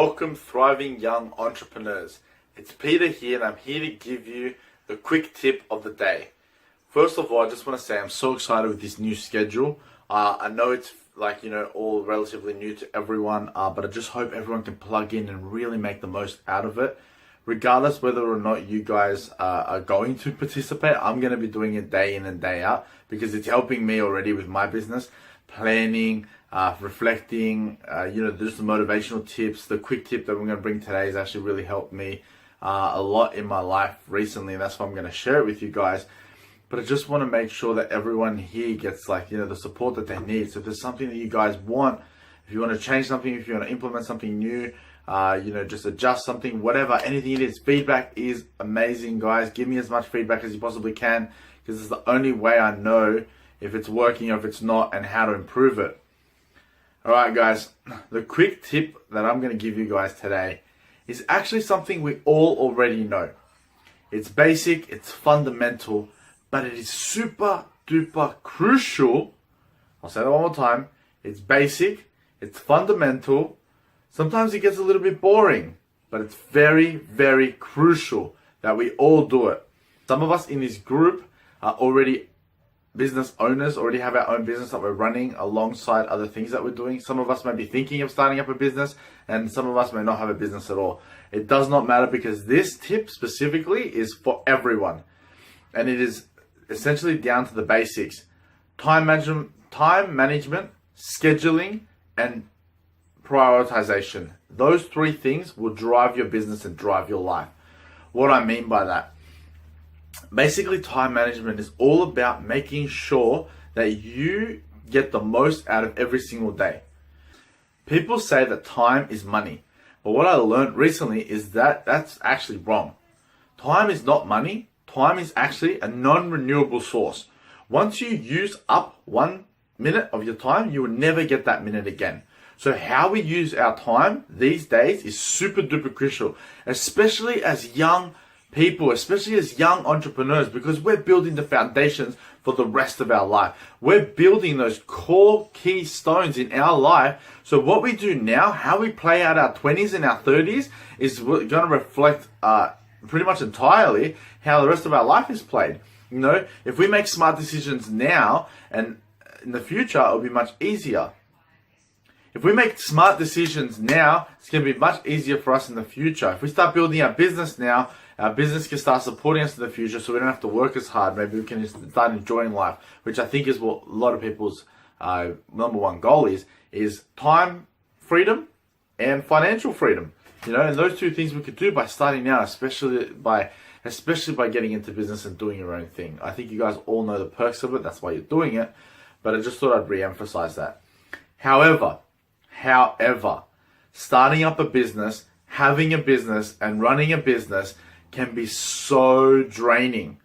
Welcome, thriving young entrepreneurs. It's Peter here, and I'm here to give you the quick tip of the day. First of all, I just want to say I'm so excited with this new schedule. I know it's all relatively new to everyone, but I just hope everyone can plug in and really make the most out of it. Regardless whether or not you guys are going to participate, I'm going to be doing it day in and day out because it's helping me already with my business, planning, reflecting, just the motivational tips. The quick tip that I'm going to bring today has actually really helped me a lot in my life recently, and that's why I'm going to share it with you guys. But I just want to make sure that everyone here gets the support that they need. So if there's something that you guys want, if you want to change something, if you want to implement something new, just adjust something, whatever, anything it is, feedback is amazing, guys. Give me as much feedback as you possibly can, because it's the only way I know if it's working or if it's not and how to improve it. Alright guys, the quick tip that I'm going to give you guys today is actually something we all already know. It's basic, it's fundamental, but it is super duper crucial. I'll say that one more time. It's basic, it's fundamental. Sometimes it gets a little bit boring, but it's very, very crucial that we all do it. Some of us in this group are already business owners, already have our own business that we're running alongside other things that we're doing. Some of us may be thinking of starting up a business, and some of us may not have a business at all. It does not matter, because this tip specifically is for everyone. And it is essentially down to the basics. Time management, scheduling, and prioritization. Those three things will drive your business and drive your life. What I mean by that, basically, time management is all about making sure that you get the most out of every single day. People say that time is money, but what I learned recently is that that's actually wrong. Time is not money. Time is actually a non-renewable source. Once you use up 1 minute of your time, you will never get that minute again. So how we use our time these days is super duper crucial, especially as young people, especially as young entrepreneurs, because we're building the foundations for the rest of our life. We're building those core key stones in our life. So what we do now, how we play out our 20s and our 30s, is going to reflect pretty much entirely how the rest of our life is played. If we make smart decisions now, and in the future, it'll be much easier. If we make smart decisions now, it's going to be much easier for us in the future. If we start building our business now, our business can start supporting us in the future, so we don't have to work as hard. Maybe we can just start enjoying life, which I think is what a lot of people's number one goal is time freedom and financial freedom. And those two things we could do by starting now, especially by getting into business and doing your own thing. I think you guys all know the perks of it. That's why you're doing it. But I just thought I'd re-emphasize that. However, starting up a business, having a business, and running a business can be so draining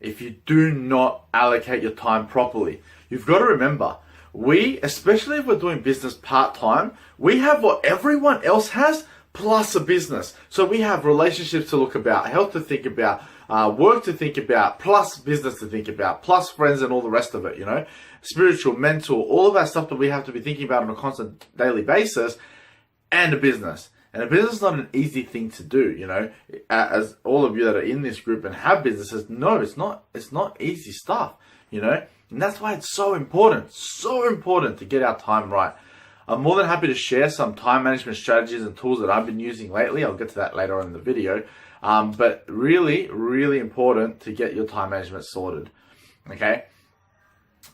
if you do not allocate your time properly. You've got to remember, especially if we're doing business part-time, we have what everyone else has plus a business. So we have relationships to look about, health to think about, work to think about, plus business to think about, plus friends and all the rest of it, spiritual, mental, all of that stuff that we have to be thinking about on a constant daily basis, and a business. And a business is not an easy thing to do, as all of you that are in this group and have businesses know, it's not easy stuff, and that's why it's so important to get our time right. I'm more than happy to share some time management strategies and tools that I've been using lately. I'll get to that later on in the video. But really, really important to get your time management sorted. Okay.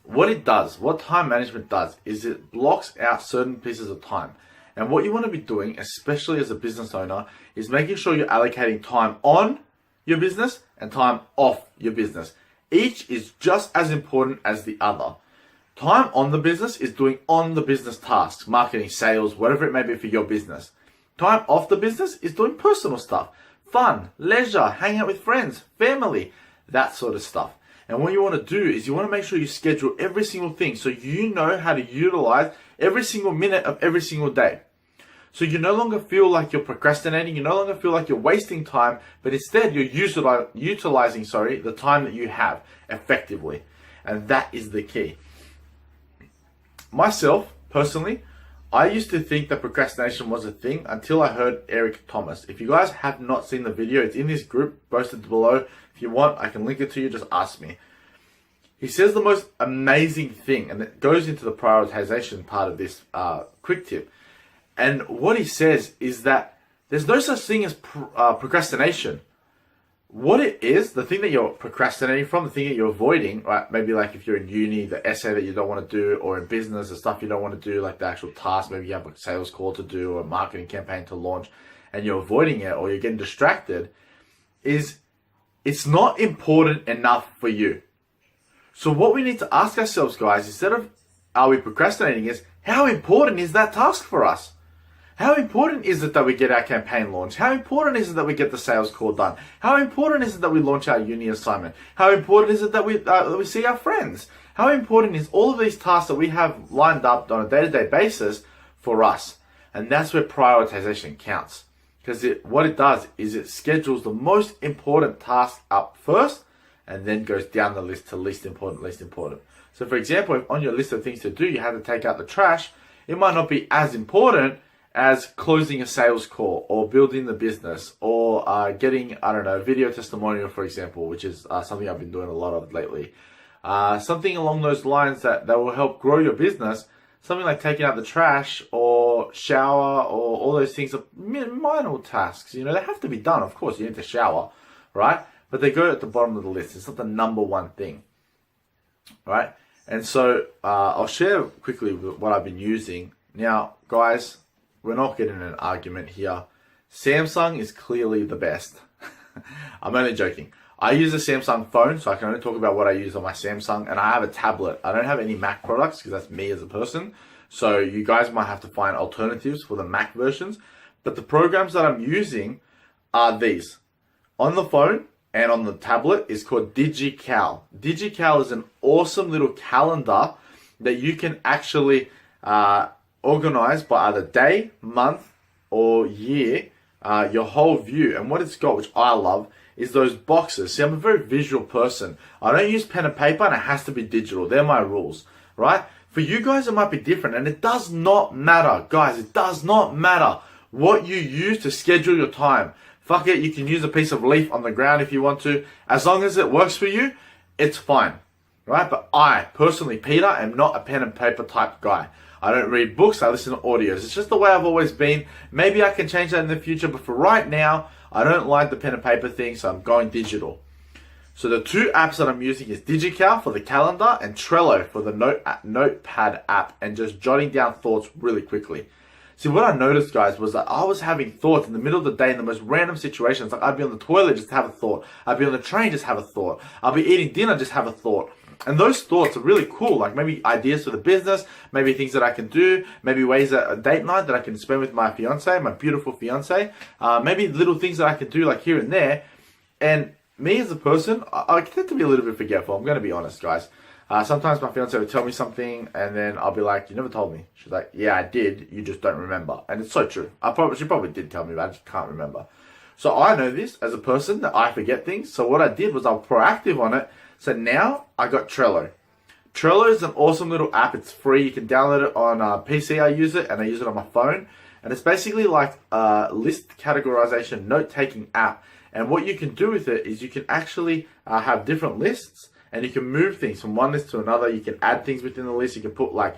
What time management does is it blocks out certain pieces of time. And what you want to be doing, especially as a business owner, is making sure you're allocating time on your business and time off your business. Each is just as important as the other. Time on the business is doing on the business tasks, marketing, sales, whatever it may be for your business. Time off the business is doing personal stuff, fun, leisure, hanging out with friends, family, that sort of stuff. And what you want to do is you want to make sure you schedule every single thing so you know how to utilize every single minute of every single day. So you no longer feel like you're procrastinating, you no longer feel like you're wasting time, but instead you're utilizing the time that you have effectively. And that is the key. Myself, personally, I used to think that procrastination was a thing until I heard Eric Thomas. If you guys have not seen the video, it's in this group posted below. If you want, I can link it to you. Just ask me. He says the most amazing thing, and it goes into the prioritization part of this quick tip. And what he says is that there's no such thing as procrastination. What it is, the thing that you're procrastinating from, the thing that you're avoiding, right? Maybe like if you're in uni, the essay that you don't want to do, or in business, the stuff you don't want to do, like the actual task, maybe you have a sales call to do or a marketing campaign to launch, and you're avoiding it or you're getting distracted, is it's not important enough for you. So what we need to ask ourselves, guys, instead of are we procrastinating, is how important is that task for us? How important is it that we get our campaign launched? How important is it that we get the sales call done? How important is it that we launch our uni assignment? How important is it that we see our friends? How important is all of these tasks that we have lined up on a day-to-day basis for us? And that's where prioritization counts. Because what it does is it schedules the most important task up first and then goes down the list to least important, least important. So for example, if on your list of things to do, you have to take out the trash, it might not be as important as closing a sales call or building the business or getting, I don't know, video testimonial, for example, which is something I've been doing a lot of lately. Something along those lines that will help grow your business, something like taking out the trash or shower or all those things are minor tasks. You know, they have to be done. Of course, you need to shower, right? But they go at the bottom of the list. It's not the number one thing, right? And so I'll share quickly what I've been using. Now, guys, we're not getting in an argument here. Samsung is clearly the best. I'm only joking. I use a Samsung phone, so I can only talk about what I use on my Samsung, and I have a tablet. I don't have any Mac products because that's me as a person. So you guys might have to find alternatives for the Mac versions. But the programs that I'm using are these. On the phone and on the tablet is called DigiCal. DigiCal is an awesome little calendar that you can actually organized by either day, month, or year, your whole view. And what it's got, which I love, is those boxes. See, I'm a very visual person. I don't use pen and paper, and it has to be digital. They're my rules, right? For you guys, it might be different, and it does not matter. Guys, it does not matter what you use to schedule your time. Fuck it, you can use a piece of leaf on the ground if you want to. As long as it works for you, it's fine, right? But I, personally, Peter, am not a pen and paper type guy. I don't read books, I listen to audios. It's just the way I've always been. Maybe I can change that in the future, but for right now, I don't like the pen and paper thing, so I'm going digital. So the two apps that I'm using is DigiCal for the calendar and Trello for the notepad app, and just jotting down thoughts really quickly. See, what I noticed, guys, was that I was having thoughts in the middle of the day in the most random situations. Like I'd be on the toilet, just have a thought. I'd be on the train, just have a thought. I'll be eating dinner, just have a thought. And those thoughts are really cool, like maybe ideas for the business, maybe things that I can do, maybe ways that a date night that I can spend with my fiance, my beautiful fiance, maybe little things that I can do like here and there. And me as a person, I tend to be a little bit forgetful. I'm going to be honest, guys. Sometimes my fiance would tell me something and then I'll be like, you never told me. She's like, yeah, I did. You just don't remember. And it's so true. She probably did tell me, but I just can't remember. So I know this as a person that I forget things. So what I did was I was proactive on it. So now I got Trello. Trello is an awesome little app. It's free. You can download it on PC. I use it, and I use it on my phone. And it's basically like a list categorization note-taking app. And what you can do with it is you can actually have different lists, and you can move things from one list to another. You can add things within the list. You can put like,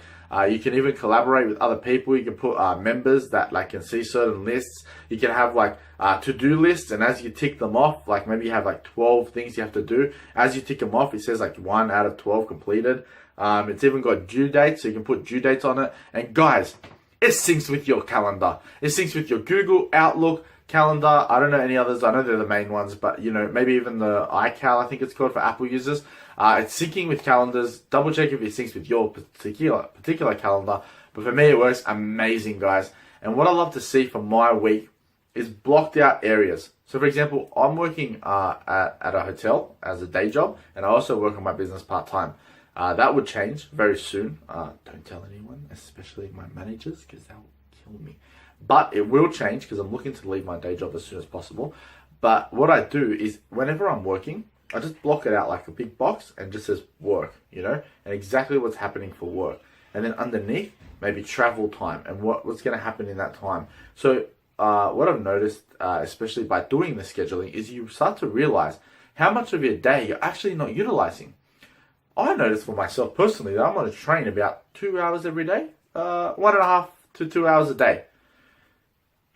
you can even collaborate with other people. You can put members that like can see certain lists. You can have like to-do lists, and as you tick them off, like maybe you have like 12 things you have to do. As you tick them off, it says like 1 out of 12 completed. It's even got due dates, so you can put due dates on it. And guys, it syncs with your calendar. It syncs with your Google Outlook calendar. I don't know any others. I know they're the main ones, but you know, maybe even the iCal, I think it's called for Apple users. It's syncing with calendars. Double check if it syncs with your particular calendar. But for me, it works amazing, guys. And what I love to see for my week is blocked out areas. So for example, I'm working at a hotel as a day job, and I also work on my business part-time. That would change very soon. Don't tell anyone, especially my managers, because they'll kill me. But it will change because I'm looking to leave my day job as soon as possible. But what I do is whenever I'm working, I just block it out like a big box and just says work, you know, and exactly what's happening for work. and then underneath, maybe travel time and what's going to happen in that time. So what I've noticed, especially by doing the scheduling, is you start to realize how much of your day you're actually not utilizing. I noticed for myself personally that I'm on a train about 2 hours every day, 1.5 to 2 hours a day.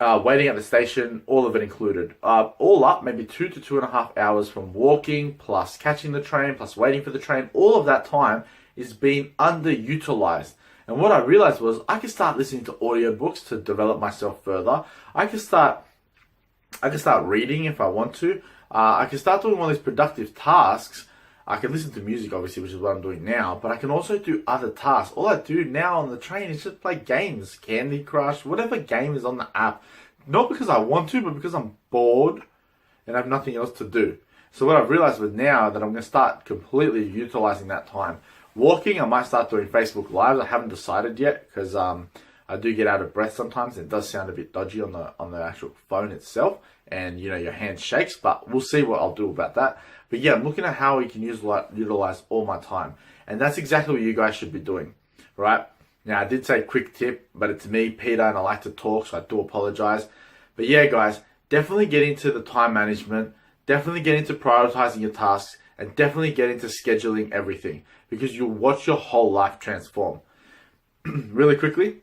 Waiting at the station, all of it included. All up, maybe 2 to 2.5 hours from walking, plus catching the train, plus waiting for the train. All of that time is being underutilized. And what I realized was I could start listening to audiobooks to develop myself further. I could start reading if I want to. I can start doing all these productive tasks. I can listen to music, obviously, which is what I'm doing now, but I can also do other tasks. All I do now on the train is just play games, Candy Crush, whatever game is on the app. Not because I want to, but because I'm bored and I have nothing else to do. So what I've realized with now that I'm going to start completely utilizing that time. Walking, I might start doing Facebook Lives. I haven't decided yet because I do get out of breath sometimes. It does sound a bit dodgy on the actual phone itself, and your hand shakes. But we'll see what I'll do about that. But yeah, I'm looking at how we can utilize all my time, and that's exactly what you guys should be doing, right? Now I did say quick tip, but it's me, Peter, and I like to talk, so I do apologize. But yeah, guys, definitely get into the time management. Definitely get into prioritizing your tasks, and definitely get into scheduling everything, because you'll watch your whole life transform. Really quickly,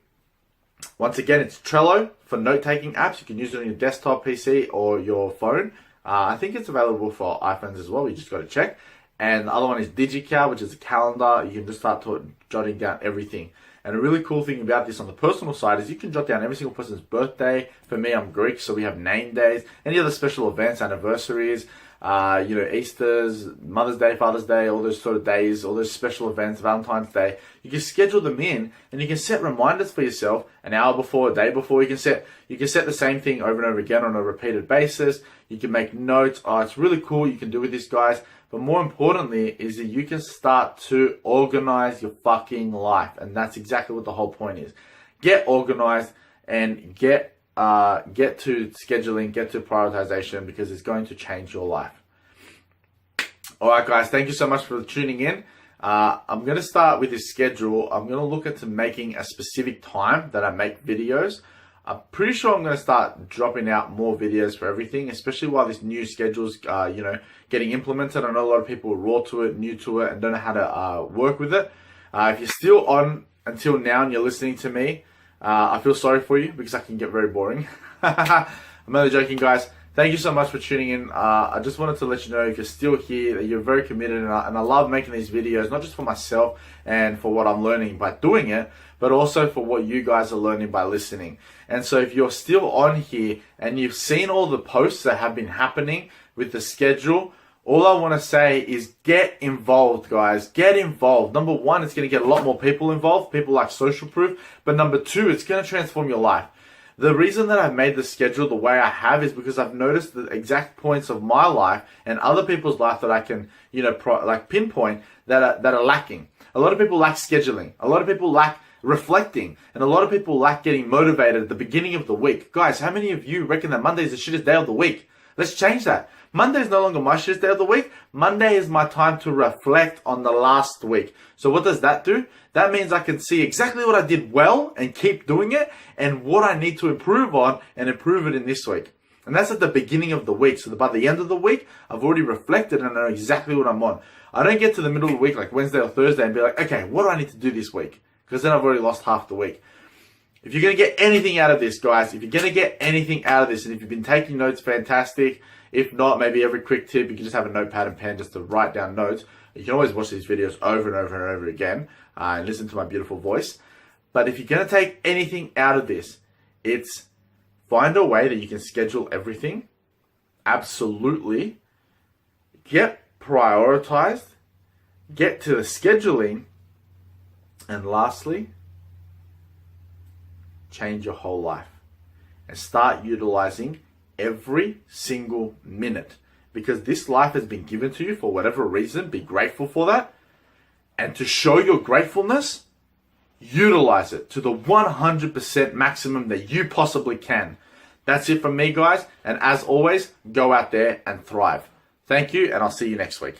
once again, it's Trello for note-taking apps. You can use it on your desktop PC or your phone. I think it's available for iPhones as well. You just got to check. And the other one is DigiCal, which is a calendar. You can just start jotting down everything. And a really cool thing about this on the personal side is you can jot down every single person's birthday. For me, I'm Greek, so we have name days. Any other special events, anniversaries, Easter's, Mother's Day, Father's Day, all those sort of days, all those special events, Valentine's Day. You can schedule them in, and you can set reminders for yourself an hour before, a day before. You can set the same thing over and over again on a repeated basis. You can make notes. Oh, it's really cool. You can do with this, guys. But more importantly is that you can start to organize your fucking life. And that's exactly what the whole point is. Get organized and get to scheduling, get to prioritization, because it's going to change your life. All right, guys, thank you so much for tuning in. I'm going to start with this schedule. I'm going to look at making a specific time that I make videos. I'm pretty sure I'm going to start dropping out more videos for everything, especially while this new schedule's, getting implemented. I know a lot of people are raw to it, new to it, and don't know how to work with it. If you're still on until now and you're listening to me, I feel sorry for you because I can get very boring. I'm only joking, guys. Thank you so much for tuning in. I just wanted to let you know, if you're still here, that you're very committed, and I love making these videos, not just for myself and for what I'm learning by doing it, but also for what you guys are learning by listening. And so if you're still on here and you've seen all the posts that have been happening with the schedule, all I want to say is get involved, guys. Get involved. Number one, it's going to get a lot more people involved. People like Social Proof. But number two, it's going to transform your life. The reason that I've made the schedule the way I have is because I've noticed the exact points of my life and other people's life that I can, pinpoint that are lacking. A lot of people lack scheduling. A lot of people lack reflecting. And a lot of people lack getting motivated at the beginning of the week. Guys, how many of you reckon that Monday is the shittest day of the week? Let's change that. Monday is no longer my shittest day of the week. Monday is my time to reflect on the last week. So what does that do? That means I can see exactly what I did well and keep doing it, and what I need to improve on and improve it in this week. And that's at the beginning of the week. So by the end of the week, I've already reflected and I know exactly what I'm on. I don't get to the middle of the week, like Wednesday or Thursday, and be like, okay, what do I need to do this week? Because then I've already lost half the week. If you're going to get anything out of this, guys, if you're going to get anything out of this, and if you've been taking notes, fantastic. If not, maybe every quick tip, you can just have a notepad and pen just to write down notes. You can always watch these videos over and over and over again and listen to my beautiful voice. But if you're going to take anything out of this, it's find a way that you can schedule everything. Absolutely. Get prioritized. Get to the scheduling. And lastly, change your whole life. And start utilizing every single minute, because this life has been given to you for whatever reason. Be grateful for that, and to show your gratefulness, utilize it to the 100% maximum that you possibly can. That's it from me, guys, and as always, go out there and thrive. Thank you, and I'll see you next week.